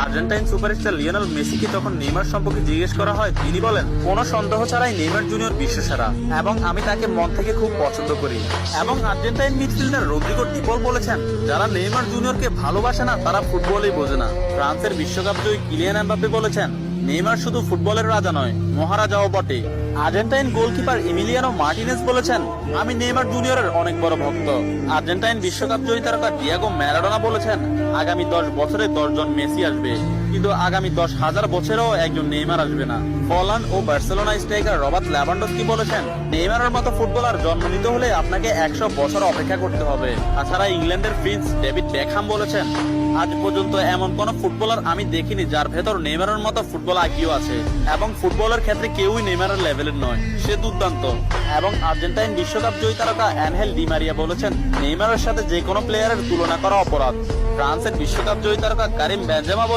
Argentine superstar Lionel মেসিকে যখন Neymar সম্পর্কে জিজ্ঞেস করা হয়, তিনি বলেন, কোনো সন্দেহ ছাড়াই নেইমার জুনিয়র বিশ্বসেরা এবং আমি তাকে মন থেকে খুব পছন্দ করি। এবং আর্জেন্টাইন মিডফিল্ডার রদ্রিগো ডিপল বলেছেন, যারা নেইমার জুনিয়রকে ভালোবাসে না তারা ফুটবলই বোঝে না। ফ্রান্সের বিশ্বকাপ জয়ী কিলিয়ান এমবাপ্পে বলেছেন, নেইমার শুধু ফুটবলের রাজা নয়, মহারাজাও বটে। আর্জেন্টাইন গোলকিপার এমিলিয়ানো মার্টিনেজ বলেছেন, আমি নেইমার জুনিয়রের অনেক বড় ভক্ত। আর্জেন্টাইন বিশ্বকাপ জয়ী তারকা ডিয়েগো ম্যারাডোনা বলেছেন, আগামী 10 বছরে 10 জন মেসি আসবে, কিন্তু আগামী 10,000 বছরেও একজন নেইমার আসবে না। হল্যান্ড ও বার্সেলোনা স্ট্রাইকার রবার্ট লেভানডস্কি বলেছেন, নেইমারের মতো ফুটবলার জন্ম নিতে হলে আপনাকে 100 বছর অপেক্ষা করতে হবে। তাছাড়া ইংল্যান্ডের প্রিন্স ডেভিড বেকহাম বলেছেন, আজ পর্যন্ত এমন কোন ফুটবলার আমি দেখিনি যার ভেতর নেইমারের মতো ফুটবল আইকিউ আছে, এবং ফুটবলের ক্ষেত্রে কেউই নেইমারের লেভেলের নয়, সে দুর্দান্ত। এবং আর্জেন্টাইন বিশ্বকাপ জয়ী তারকা অ্যানহেল ডি মারিয়া বলেছেন, নেইমারের সাথে যে কোনো প্লেয়ারের তুলনা করা অপরাধ। ফ্রান্সের বিশ্বকাপ জয়ী তারকা কারিম বেনজেমা